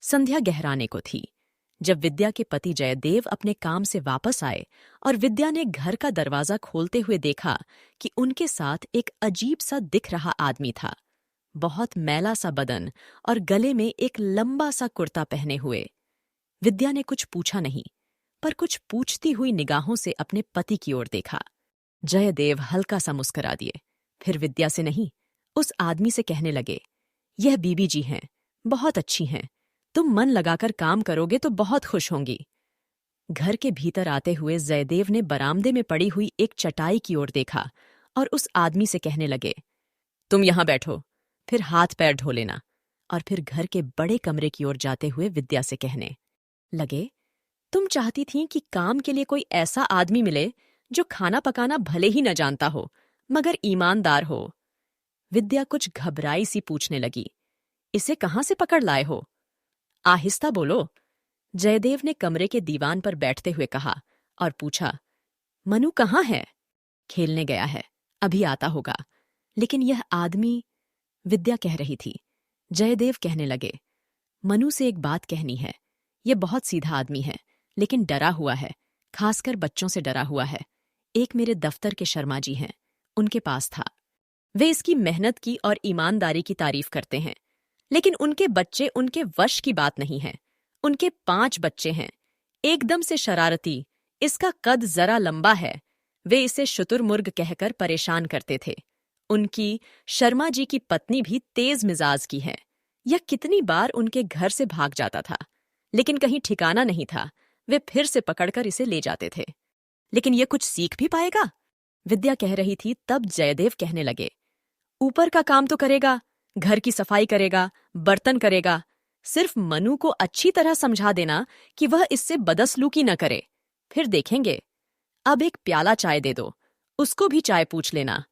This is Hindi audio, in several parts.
संध्या गहराने को थी जब विद्या के पति जयदेव अपने काम से वापस आए और विद्या ने घर का दरवाजा खोलते हुए देखा कि उनके साथ एक अजीब सा दिख रहा आदमी था। बहुत मैला सा बदन और गले में एक लंबा सा कुर्ता पहने हुए। विद्या ने कुछ पूछा नहीं, पर कुछ पूछती हुई निगाहों से अपने पति की ओर देखा। जयदेव हल्का सा मुस्कुरा दिए, फिर विद्या से नहीं, उस आदमी से कहने लगे, यह बीबी जी हैं, बहुत अच्छी हैं। तुम मन लगाकर काम करोगे तो बहुत खुश होंगी। घर के भीतर आते हुए जयदेव ने बरामदे में पड़ी हुई एक चटाई की ओर देखा और उस आदमी से कहने लगे, तुम यहां बैठो, फिर हाथ पैर धो लेना। और फिर घर के बड़े कमरे की ओर जाते हुए विद्या से कहने लगे, तुम चाहती थीं कि काम के लिए कोई ऐसा आदमी मिले जो खाना पकाना भले ही न जानता हो मगर ईमानदार हो। विद्या कुछ घबराई सी पूछने लगी, इसे कहां से पकड़ लाए हो? आहिस्ता बोलो, जयदेव ने कमरे के दीवान पर बैठते हुए कहा और पूछा, मनु कहाँ है? खेलने गया है, अभी आता होगा। लेकिन यह आदमी, विद्या कह रही थी। जयदेव कहने लगे, मनु से एक बात कहनी है। यह बहुत सीधा आदमी है, लेकिन डरा हुआ है, खासकर बच्चों से डरा हुआ है। एक मेरे दफ्तर के शर्मा जी हैं, उनके पास था। वे इसकी मेहनत की और ईमानदारी की तारीफ करते हैं, लेकिन उनके बच्चे उनके वश की बात नहीं है। उनके 5 बच्चे हैं, एकदम से शरारती, इसका कद जरा लंबा है। वे इसे शुतुरमुर्ग कहकर परेशान करते थे। उनकी शर्मा जी की पत्नी भी तेज मिजाज की है। यह कितनी बार उनके घर से भाग जाता था, लेकिन कहीं ठिकाना नहीं था। वे फिर से पकड़कर इसे ले जाते थे। लेकिन यह कुछ सीख भी पाएगा? विद्या कह रही थी, तब जयदेव कहने लगे, ऊपर का काम तो करेगा, घर की सफाई करेगा, बर्तन करेगा। सिर्फ मनु को अच्छी तरह समझा देना कि वह इससे बदसलूकी न करे, फिर देखेंगे। अब एक प्याला चाय दे दो, उसको भी चाय पूछ लेना।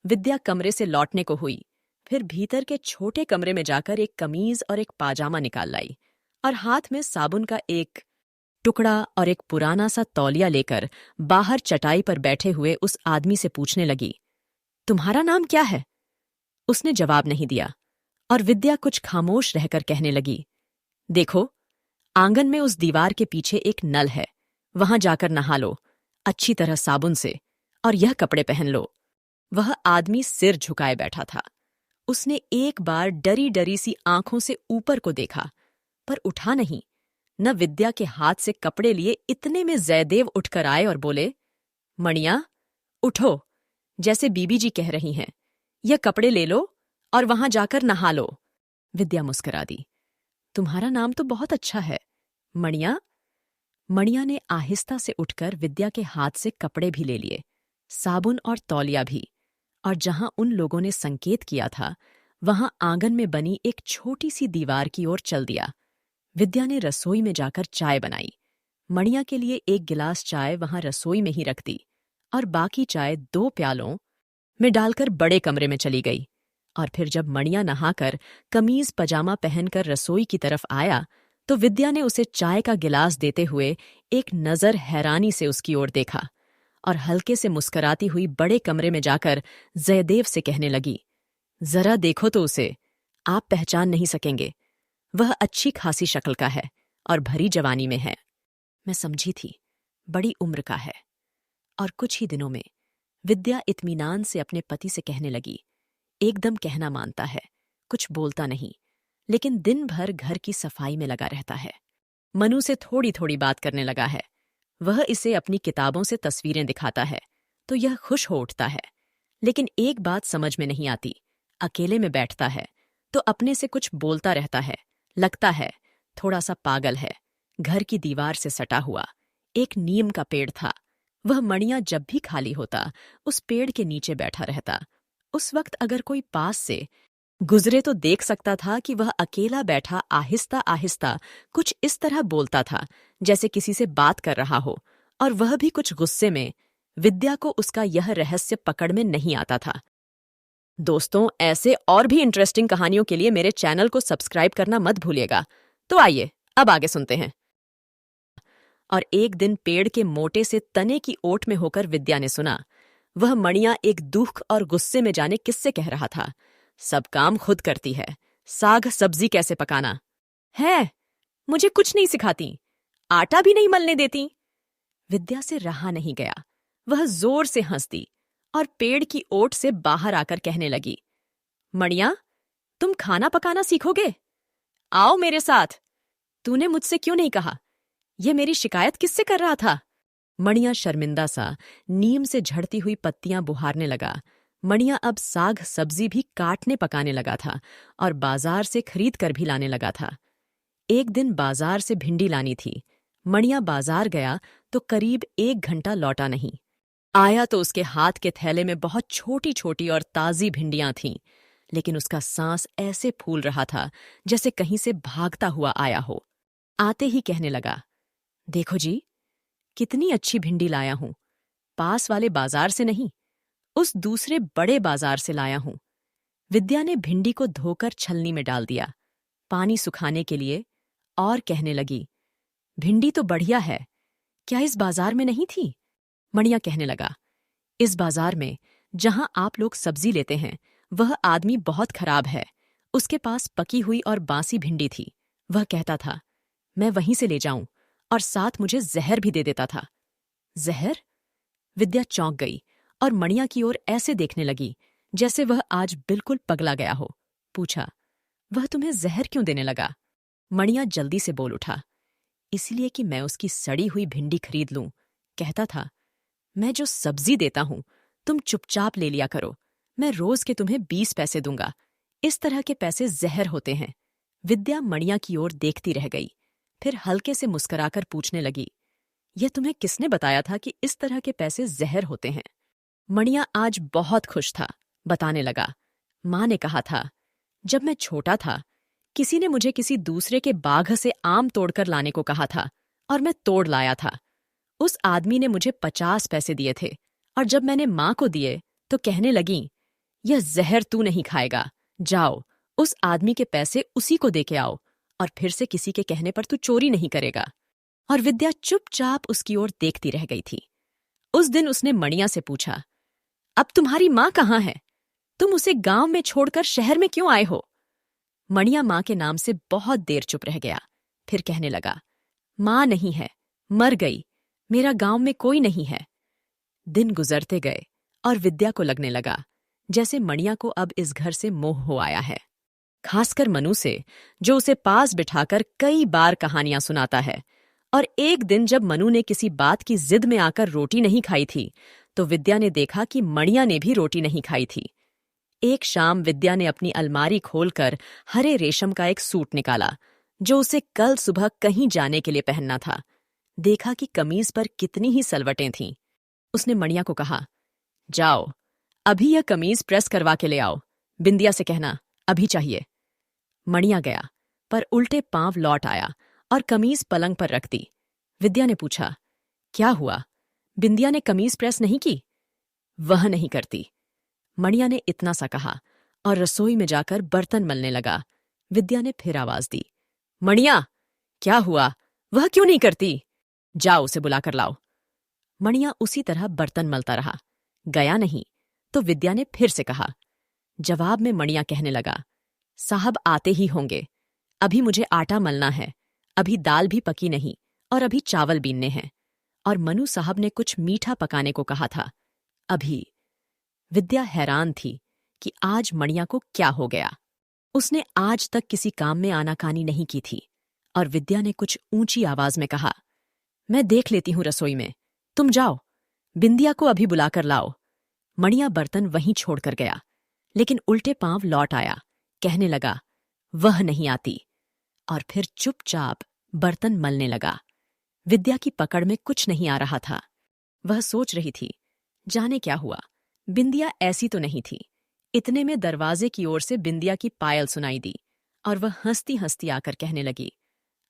विद्या कमरे से लौटने को हुई, फिर भीतर के छोटे कमरे में जाकर एक कमीज और एक पाजामा निकाल लाई और हाथ में साबुन का एक टुकड़ा और एक पुराना सा तौलिया लेकर बाहर चटाई पर बैठे हुए उस आदमी से पूछने लगी, तुम्हारा नाम क्या है? उसने जवाब नहीं दिया और विद्या कुछ खामोश रहकर कहने लगी, देखो, आंगन में उस दीवार के पीछे एक नल है, वहां जाकर नहा लो अच्छी तरह साबुन से, और यह कपड़े पहन लो। वह आदमी सिर झुकाए बैठा था। उसने एक बार डरी डरी सी आंखों से ऊपर को देखा, पर उठा नहीं। न विद्या के हाथ से कपड़े लिए इतने में जयदेव उठकर आए और बोले, मणिया, उठो, जैसे बीबी जी कह रही हैं, यह कपड़े ले लो और वहां जाकर नहा लो। विद्या मुस्कुरा दी, तुम्हारा नाम तो बहुत अच्छा है, मणिया। मणिया ने आहिस्ता से उठकर विद्या के हाथ से कपड़े भी ले लिए, साबुन और तौलिया भी, और जहां उन लोगों ने संकेत किया था वहां आंगन में बनी एक छोटी सी दीवार की ओर चल दिया। विद्या ने रसोई में जाकर चाय बनाई। मणिया के लिए एक गिलास चाय वहां रसोई में ही रख दी और बाकी चाय 2 प्यालों में डालकर बड़े कमरे में चली गई। और फिर जब मणिया नहाकर कमीज पजामा पहनकर रसोई की तरफ आया तो विद्या ने उसे चाय का गिलास देते हुए एक नजर हैरानी से उसकी ओर देखा और हल्के से मुस्कुराती हुई बड़े कमरे में जाकर जयदेव से कहने लगी, जरा देखो तो उसे, आप पहचान नहीं सकेंगे। वह अच्छी खासी शक्ल का है और भरी जवानी में है। मैं समझी थी, बड़ी उम्र का है। और कुछ ही दिनों में विद्या इत्मीनान से अपने पति से कहने लगी, एकदम कहना मानता है, कुछ बोलता नहीं, लेकिन दिन भर घर की सफाई में लगा रहता है। मनु से थोड़ी थोड़ी बात करने लगा है। वह इसे अपनी किताबों से तस्वीरें दिखाता है तो यह खुश हो उठता है। लेकिन एक बात समझ में नहीं आती, अकेले में बैठता है तो अपने से कुछ बोलता रहता है, लगता है थोड़ा सा पागल है। घर की दीवार से सटा हुआ एक नीम का पेड़ था। वह मणिया जब भी खाली होता उस पेड़ के नीचे बैठा रहता। उस वक्त अगर कोई पास से गुजरे तो देख सकता था कि वह अकेला बैठा आहिस्ता आहिस्ता कुछ इस तरह बोलता था जैसे किसी से बात कर रहा हो, और वह भी कुछ गुस्से में। विद्या को उसका यह रहस्य पकड़ में नहीं आता था। दोस्तों, ऐसे और भी इंटरेस्टिंग कहानियों के लिए मेरे चैनल को सब्सक्राइब करना मत भूलिएगा। तो आइए अब आगे सुनते हैं। और एक दिन पेड़ के मोटे से तने की ओट में होकर विद्या ने सुना, वह मणिया एक दुख और गुस्से में जाने किससे कह रहा था, सब काम खुद करती है, साग सब्जी कैसे पकाना है, मुझे कुछ नहीं सिखाती, आटा भी नहीं मलने देती। विद्या से रहा नहीं गया। वह जोर से हंस दी और पेड़ की ओट से बाहर आकर कहने लगी, मणिया, तुम खाना पकाना सीखोगे? आओ मेरे साथ। तूने मुझसे क्यों नहीं कहा? यह मेरी शिकायत किससे कर रहा था? मणिया शर्मिंदा सा नीम से झड़ती हुई पत्तियां बुहारने लगा। मणिया अब साग सब्जी भी काटने पकाने लगा था और बाजार से खरीद कर भी लाने लगा था। एक दिन बाजार से भिंडी लानी थी। मणिया बाजार गया तो करीब 1 घंटा लौटा नहीं। आया तो उसके हाथ के थैले में बहुत छोटी छोटी और ताजी भिंडियां थीं, लेकिन उसका सांस ऐसे फूल रहा था जैसे कहीं से भागता हुआ आया हो। आते ही कहने लगा, देखो जी, कितनी अच्छी भिंडी लाया हूं। पास वाले बाजार से नहीं, उस दूसरे बड़े बाजार से लाया हूं। विद्या ने भिंडी को धोकर छलनी में डाल दिया, पानी सुखाने के लिए, और कहने लगी, भिंडी तो बढ़िया है, क्या इस बाजार में नहीं थी? मणिया कहने लगा, इस बाजार में जहां आप लोग सब्जी लेते हैं, वह आदमी बहुत खराब है। उसके पास पकी हुई और बासी भिंडी थी। वह कहता था, मैं वहीं से ले जाऊं, और साथ मुझे जहर भी दे देता था। जहर? विद्या चौंक गई और मणिया की ओर ऐसे देखने लगी जैसे वह आज बिल्कुल पगला गया हो। पूछा, वह तुम्हें जहर क्यों देने लगा? मणिया जल्दी से बोल उठा, इसलिए कि मैं उसकी सड़ी हुई भिंडी खरीद लूं। कहता था, मैं जो सब्जी देता हूं तुम चुपचाप ले लिया करो, मैं रोज के तुम्हें 20 पैसे दूंगा। इस तरह के पैसे जहर होते हैं। विद्या मणिया की ओर देखती रह गई, फिर हल्के से मुस्कुराकर पूछने लगी, यह तुम्हें किसने बताया था कि इस तरह के पैसे जहर होते हैं? मणिया आज बहुत खुश था। बताने लगा, मां ने कहा था, जब मैं छोटा था किसी ने मुझे किसी दूसरे के बाग से आम तोड़कर लाने को कहा था और मैं तोड़ लाया था। उस आदमी ने मुझे 50 पैसे दिए थे और जब मैंने मां को दिए तो कहने लगी, यह जहर तू नहीं खाएगा, जाओ उस आदमी के पैसे उसी को दे के आओ और फिर से किसी के कहने पर तू चोरी नहीं करेगा। और विद्या चुपचाप उसकी ओर देखती रह गई थी। उस दिन उसने मणिया से पूछा, अब तुम्हारी मां कहाँ है? तुम उसे गांव में छोड़कर शहर में क्यों आए हो? मणिया मां के नाम से बहुत देर चुप रह गया, फिर कहने लगा, मां नहीं है, मर गई, मेरा गांव में कोई नहीं है। दिन गुजरते गए और विद्या को लगने लगा जैसे मणिया को अब इस घर से मोह हो आया है, खासकर मनु से, जो उसे पास बिठाकर कई बार कहानियां सुनाता है। और एक दिन जब मनु ने किसी बात की जिद में आकर रोटी नहीं खाई थी तो विद्या ने देखा कि मणिया ने भी रोटी नहीं खाई थी। एक शाम विद्या ने अपनी अलमारी खोलकर हरे रेशम का एक सूट निकाला जो उसे कल सुबह कहीं जाने के लिए पहनना था। देखा कि कमीज पर कितनी ही सलवटें थीं। उसने मणिया को कहा, जाओ अभी यह कमीज प्रेस करवा के ले आओ, बिंदिया से कहना अभी चाहिए। मणिया गया पर उल्टे पांव लौट आया और कमीज पलंग पर रख दी। विद्या ने पूछा, क्या हुआ? बिंदिया ने कमीज प्रेस नहीं की? वह नहीं करती। मणिया ने इतना सा कहा और रसोई में जाकर बर्तन मलने लगा। विद्या ने फिर आवाज दी, मणिया, क्या हुआ? वह क्यों नहीं करती? जाओ उसे बुलाकर लाओ। मणिया उसी तरह बर्तन मलता रहा, गया नहीं। तो विद्या ने फिर से कहा। जवाब में मणिया कहने लगा, साहब आते ही होंगे, अभी मुझे आटा मलना है, अभी दाल भी पकी नहीं और अभी चावल बीनने हैं, और मनु साहब ने कुछ मीठा पकाने को कहा था। अभी। विद्या हैरान थी कि आज मणिया को क्या हो गया। उसने आज तक किसी काम में आनाकानी नहीं की थी। और विद्या ने कुछ ऊंची आवाज में कहा, मैं देख लेती हूं रसोई में, तुम जाओ, बिंदिया को अभी बुलाकर लाओ। मणिया बर्तन वहीं छोड़कर गया, लेकिन उल्टे पांव लौट आया, कहने लगा, वह नहीं आती, और फिर चुपचाप बर्तन मलने लगा। विद्या की पकड़ में कुछ नहीं आ रहा था। वह सोच रही थी, जाने क्या हुआ, बिंदिया ऐसी तो नहीं थी। इतने में दरवाजे की ओर से बिंदिया की पायल सुनाई दी और वह हंसती हंसती आकर कहने लगी,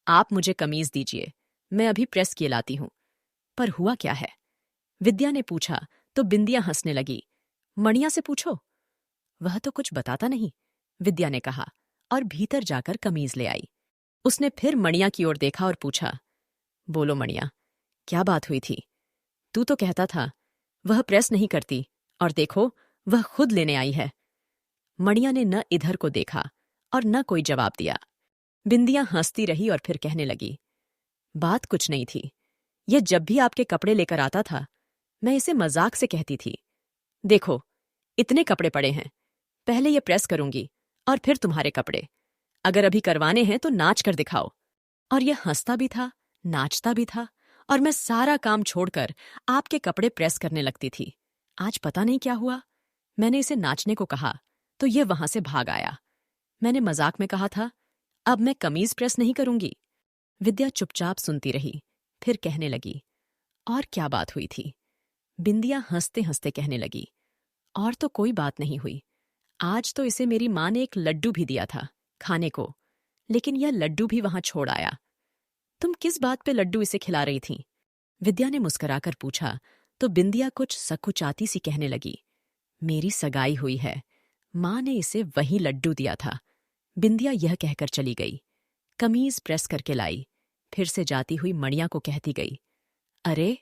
आप मुझे कमीज दीजिए, मैं अभी प्रेस किए लाती हूं। पर हुआ क्या है? विद्या ने पूछा तो बिंदिया हंसने लगी। मणिया से पूछो, वह तो कुछ बताता नहीं, विद्या ने कहा, और भीतर जाकर कमीज ले आई। उसने फिर मणिया की ओर देखा और पूछा, बोलो मणिया, क्या बात हुई थी? तू तो कहता था वह प्रेस नहीं करती, और देखो वह खुद लेने आई है। मणिया ने न इधर को देखा और न कोई जवाब दिया। बिंदिया हंसती रही और फिर कहने लगी, बात कुछ नहीं थी। यह जब भी आपके कपड़े लेकर आता था, मैं इसे मजाक से कहती थी, देखो, इतने कपड़े पड़े हैं, पहले ये प्रेस करूंगी और फिर तुम्हारे कपड़े। अगर अभी करवाने हैं तो नाच कर दिखाओ। और यह हंसता भी था, नाचता भी था, और मैं सारा काम छोड़कर आपके कपड़े प्रेस करने लगती थी। आज पता नहीं क्या हुआ, मैंने इसे नाचने को कहा तो यह वहां से भाग आया। मैंने मजाक में कहा था, अब मैं कमीज प्रेस नहीं करूंगी। विद्या चुपचाप सुनती रही, फिर कहने लगी, और क्या बात हुई थी? बिंदिया हंसते हंसते कहने लगी, और तो कोई बात नहीं हुई। आज तो इसे मेरी माँ ने एक लड्डू भी दिया था खाने को, लेकिन यह लड्डू भी वहां छोड़ आया। तुम किस बात पे लड्डू इसे खिला रही थी? विद्या ने मुस्कुराकर पूछा तो बिंदिया कुछ सकुचाती सी कहने लगी, मेरी सगाई हुई है, माँ ने इसे वही लड्डू दिया था। बिंदिया यह कहकर चली गई, कमीज प्रेस करके लाई, फिर से जाती हुई मणिया को कहती गई, अरे,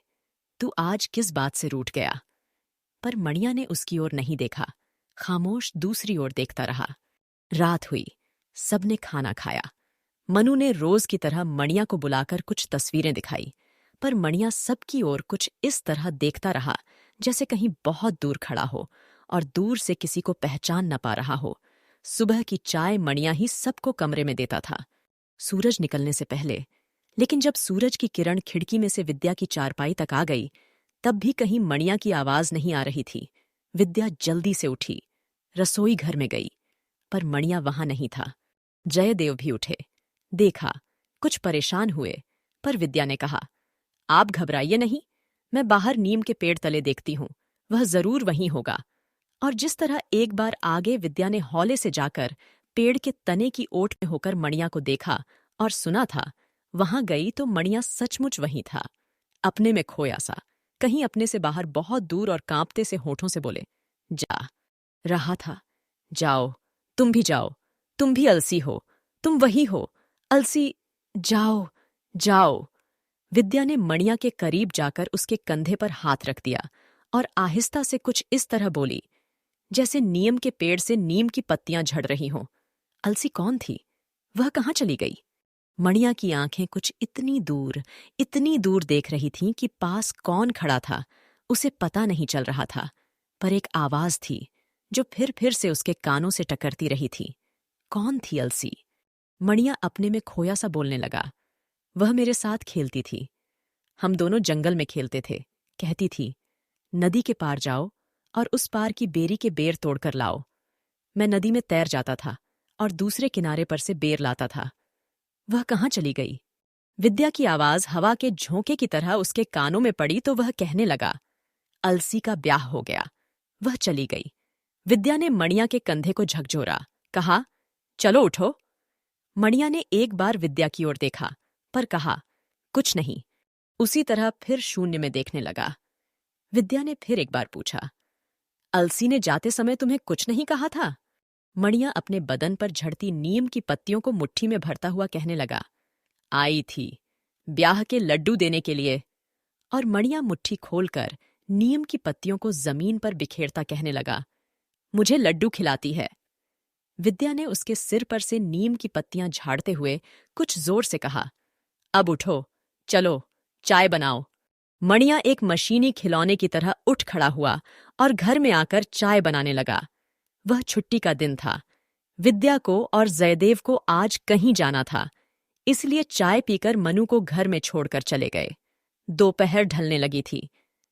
तू आज किस बात से रूठ गया? पर मणिया ने उसकी ओर नहीं देखा, खामोश दूसरी ओर देखता रहा। रात हुई, सबने खाना खाया। मनु ने रोज की तरह मणिया को बुलाकर कुछ तस्वीरें दिखाई, पर मणिया सबकी ओर कुछ इस तरह देखता रहा जैसे कहीं बहुत दूर खड़ा हो और दूर से किसी को पहचान न पा रहा हो। सुबह की चाय मणिया ही सबको कमरे में देता था, सूरज निकलने से पहले। लेकिन जब सूरज की किरण खिड़की में से विद्या की चारपाई तक आ गई, तब भी कहीं मणिया की आवाज नहीं आ रही थी। विद्या जल्दी से उठी, रसोई घर में गई, पर मणिया वहां नहीं था। जयदेव भी उठे, देखा, कुछ परेशान हुए, पर विद्या ने कहा, आप घबराइए नहीं, मैं बाहर नीम के पेड़ तले देखती हूं, वह जरूर वहीं होगा। और जिस तरह एक बार आगे विद्या ने हौले से जाकर पेड़ के तने की ओट में होकर मणिया को देखा और सुना था, वहां गई तो मणिया सचमुच वहीं था, अपने में खोया सा, कहीं अपने से बाहर बहुत दूर, और कांपते से होठों से बोले, जा रहा था, जाओ, तुम भी जाओ, तुम भी अलसी हो, तुम वही हो, अलसी, जाओ, जाओ। विद्या ने मणिया के करीब जाकर उसके कंधे पर हाथ रख दिया और आहिस्ता से कुछ इस तरह बोली जैसे नीम के पेड़ से नीम की पत्तियां झड़ रही हों। अलसी कौन थी? वह कहाँ चली गई? मणिया की आंखें कुछ इतनी दूर देख रही थीं कि पास कौन खड़ा था उसे पता नहीं चल रहा था, पर एक आवाज थी जो फिर से उसके कानों से टकरती रही थी। कौन थी अलसी? मणिया अपने में खोया सा बोलने लगा, वह मेरे साथ खेलती थी, हम दोनों जंगल में खेलते थे, कहती थी, नदी के पार जाओ और उस पार की बेरी के बेर तोड़कर लाओ। मैं नदी में तैर जाता था और दूसरे किनारे पर से बेर लाता था। वह कहाँ चली गई? विद्या की आवाज हवा के झोंके की तरह उसके कानों में पड़ी तो वह कहने लगा, अलसी का ब्याह हो गया, वह चली गई। विद्या ने मणिया के कंधे को झकझोरा, कहा, चलो उठो। मणिया ने एक बार विद्या की ओर देखा, पर कहा, कुछ नहीं। उसी तरह फिर शून्य में देखने लगा। विद्या ने फिर एक बार पूछा, अलसी ने जाते समय तुम्हें कुछ नहीं कहा था? मणिया अपने बदन पर झड़ती नीम की पत्तियों को मुट्ठी में भरता हुआ कहने लगा, आई थी, ब्याह के लड्डू देने के लिए। और मणिया मुट्ठी खोलकर नीम की पत्तियों को जमीन पर बिखेरता कहने लगा, मुझे लड्डू खिलाती है। विद्या ने उसके सिर पर से नीम की पत्तियां झाड़ते हुए कुछ जोर से कहा, अब उठो, चलो, चाय बनाओ। मणिया एक मशीनी खिलौने की तरह उठ खड़ा हुआ और घर में आकर चाय बनाने लगा। वह छुट्टी का दिन था। विद्या को और जयदेव को आज कहीं जाना था, इसलिए चाय पीकर मनु को घर में छोड़कर चले गए। दोपहर ढलने लगी थी।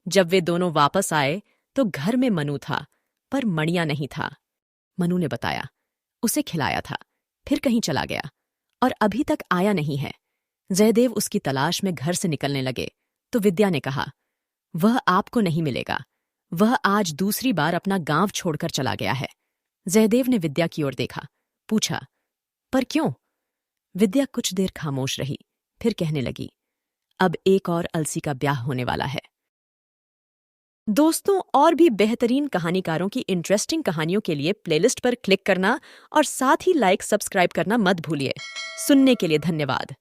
जब वे दोनों वापस आए तो घर में मनु था, पर मणिया नहीं था। मनु ने बताया, उसे खिलाया था, फिर कहीं चला गया और अभी तक आया नहीं है। जयदेव उसकी तलाश में घर से निकलने लगे तो विद्या ने कहा, वह आपको नहीं मिलेगा, वह आज दूसरी बार अपना गांव छोड़कर चला गया है। जयदेव ने विद्या की ओर देखा, पूछा, पर क्यों? विद्या कुछ देर खामोश रही, फिर कहने लगी, अब एक और अलसी का ब्याह होने वाला है। दोस्तों, और भी बेहतरीन कहानीकारों की इंटरेस्टिंग कहानियों के लिए प्लेलिस्ट पर क्लिक करना और साथ ही लाइक सब्सक्राइब करना मत भूलिए। सुनने के लिए धन्यवाद।